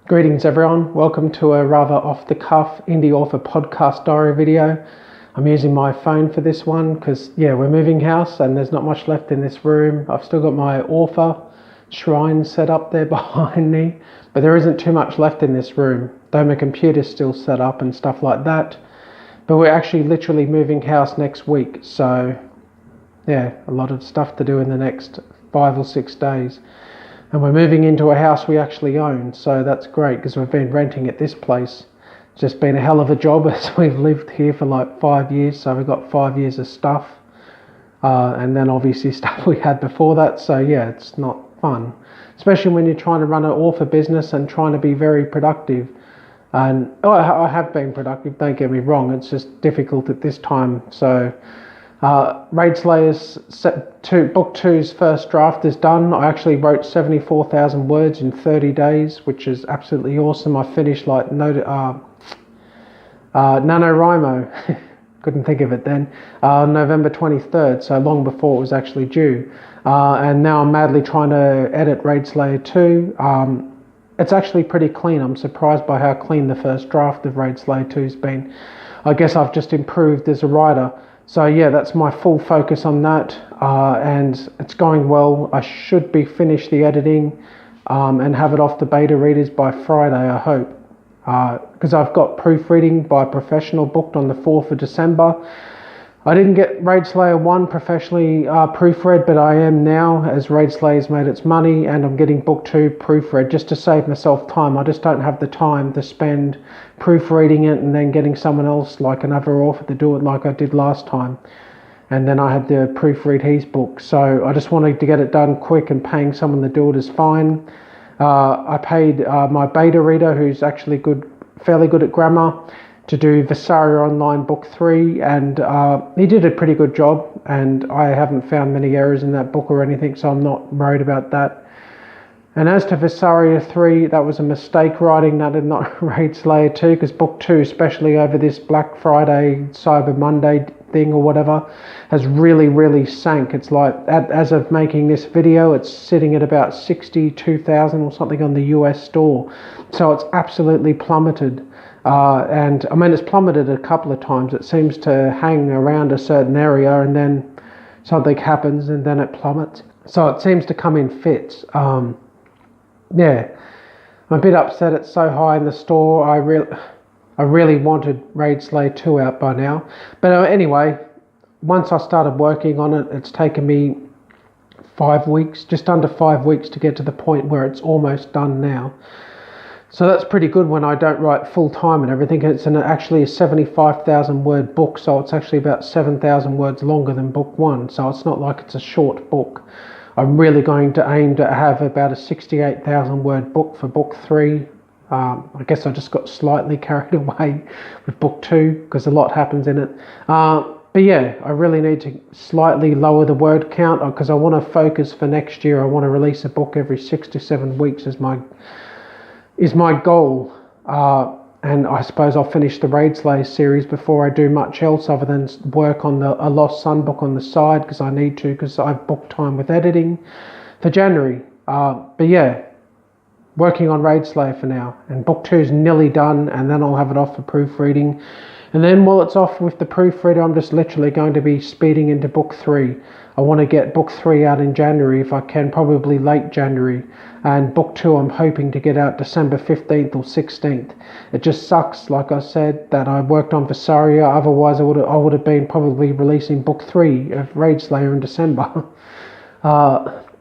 Greetings everyone, welcome to a rather off-the-cuff Indie author podcast diary video. I'm using my phone for this one because we're moving house and there's not much left in this room. I've still got my author shrine set up there behind me, but there isn't too much left in this room, though my computer's still set up and stuff like that. But we're actually literally moving house next week, so a lot of stuff to do in the next 5 or 6 days. And we're moving into a house we actually own, so that's great because we've been renting at this place. It's just been a hell of a job as we've lived here for like 5 years, so we've got 5 years of stuff. And then obviously stuff we had before that, so it's not fun. Especially when you're trying to run an author business and trying to be very productive. And I have been productive, don't get me wrong, it's just difficult at this time, so... Raid Slayer's Book 2's first draft is done. I actually wrote 74,000 words in 30 days, which is absolutely awesome. I finished like NaNoWriMo, couldn't think of it then, November 23rd, so long before it was actually due. And now I'm madly trying to edit Raid Slayer 2. It's actually pretty clean. I'm surprised by how clean the first draft of Raid Slayer 2's been. I guess I've just improved as a writer. So that's my full focus on that, and it's going well. I should be finished the editing and have it off to beta readers by Friday, I hope, because I've got proofreading by a professional booked on the 4th of December. I didn't get Raid Slayer 1 professionally proofread, but I am now, as Raid Slayer's made its money, and I'm getting Book 2 proofread just to save myself time. I just don't have the time to spend proofreading it and then getting someone else, like another author, to do it like I did last time. And then I had to proofread his book. So I just wanted to get it done quick, and paying someone to do it is fine. I paid my beta reader, who's actually fairly good at grammar, to do Visaria Online Book 3, and he did a pretty good job, and I haven't found many errors in that book or anything, so I'm not worried about that. And as to Visaria 3, that was a mistake writing that and not Raid Slayer 2, because Book 2, especially over this Black Friday, Cyber Monday thing or whatever, has really sank. It's like, as of making this video, it's sitting at about 62,000 or something on the US store, so it's absolutely plummeted. And I mean, it's plummeted a couple of times. It seems to hang around a certain area and then something happens and then it plummets. So it seems to come in fits. I'm a bit upset it's so high in the store. I really wanted Raid Slayer 2 out by now. But anyway, once I started working on it, it's taken me 5 weeks, just under 5 weeks, to get to the point where it's almost done now. So that's pretty good when I don't write full time and everything. It's actually a 75,000 word book, so it's actually about 7,000 words longer than Book 1. So it's not like it's a short book. I'm really going to aim to have about a 68,000 word book for Book 3. I guess I just got slightly carried away with Book 2 because a lot happens in it. But I really need to slightly lower the word count because I want to focus for next year. I want to release a book every 6 to 7 weeks is my goal, and I suppose I'll finish the Raid Slayer series before I do much else other than work on a Lost Sun book on the side, because I need to, because I've booked time with editing for January. Working on Raid Slayer for now, and Book 2 is nearly done, and then I'll have it off for proofreading. And then while it's off with the proofreader, I'm just literally going to be speeding into Book 3. I want to get Book 3 out in January if I can, probably late January. And Book 2 I'm hoping to get out December 15th or 16th. It just sucks, like I said, that I worked on Visaria. Otherwise I would have been probably releasing Book 3 of Raid Slayer in December.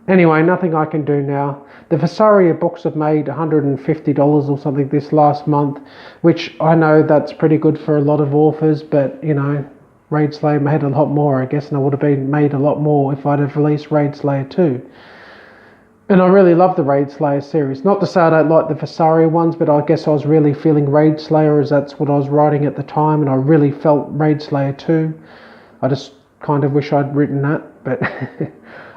Anyway, nothing I can do now. The Visaria books have made $150 or something this last month, which I know that's pretty good for a lot of authors, but Raid Slayer made a lot more, I guess, and I would have been made a lot more if I'd have released Raid Slayer 2. And I really love the Raid Slayer series. Not to say I don't like the Visaria ones, but I guess I was really feeling Raid Slayer as that's what I was writing at the time, and I really felt Raid Slayer 2. I just kind of wish I'd written that, but...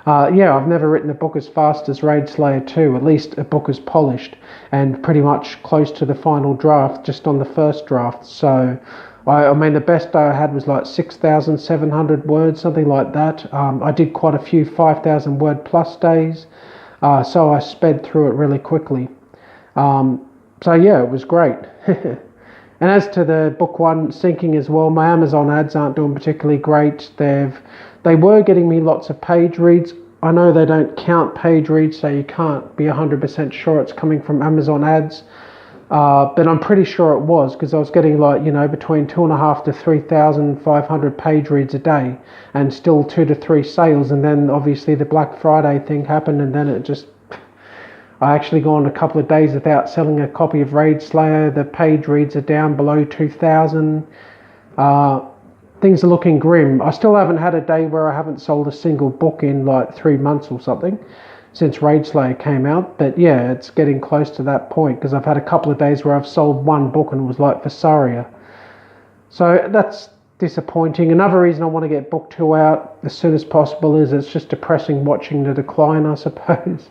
I've never written a book as fast as Raid Slayer 2, at least a book as polished, and pretty much close to the final draft, just on the first draft. So, I mean, the best day I had was like 6,700 words, something like that. I did quite a few 5,000 word plus days, so I sped through it really quickly. So yeah, it was great. And as to the book one sinking as well, my Amazon ads aren't doing particularly great. They were getting me lots of page reads. I know they don't count page reads, so you can't be 100% sure it's coming from Amazon ads. But I'm pretty sure it was, because I was getting between 2,500 to 3,500 page reads a day, and still 2 to 3 sales. And then obviously the Black Friday thing happened, and then I actually gone a couple of days without selling a copy of Raid Slayer. The page reads are down below 2,000. Things are looking grim. I still haven't had a day where I haven't sold a single book in like 3 months or something since Raid Slayer came out. But yeah, it's getting close to that point, because I've had a couple of days where I've sold one book, and it was like Vesaria. So that's disappointing. Another reason I want to get book 2 out as soon as possible is it's just depressing watching the decline, I suppose.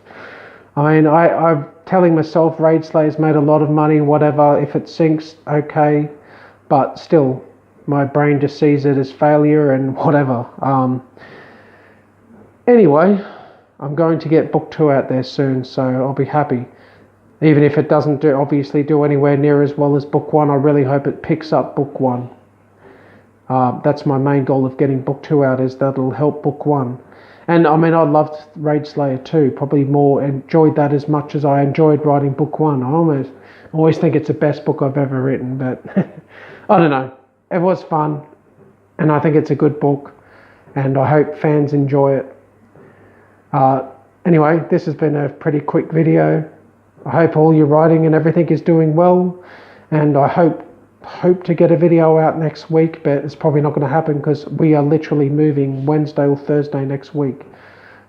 I mean, I'm telling myself Raid Slayer's made a lot of money, whatever. If it sinks, okay. But still, my brain just sees it as failure and whatever. Anyway, I'm going to get book 2 out there soon, so I'll be happy. Even if it doesn't obviously do anywhere near as well as book 1, I really hope it picks up book 1. That's my main goal of getting book 2 out, is that it'll help book 1. And I mean, I loved Raid Slayer 2, probably enjoyed that as much as I enjoyed writing book 1. I always think it's the best book I've ever written, but I don't know. It was fun, and I think it's a good book, and I hope fans enjoy it. Anyway, this has been a pretty quick video. I hope all your writing and everything is doing well, and I hope to get a video out next week, but it's probably not going to happen because we are literally moving Wednesday or Thursday next week,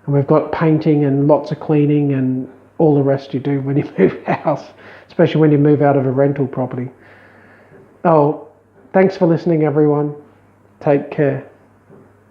and we've got painting and lots of cleaning and all the rest you do when you move house, especially when you move out of a rental property. Oh, thanks for listening, everyone. Take care.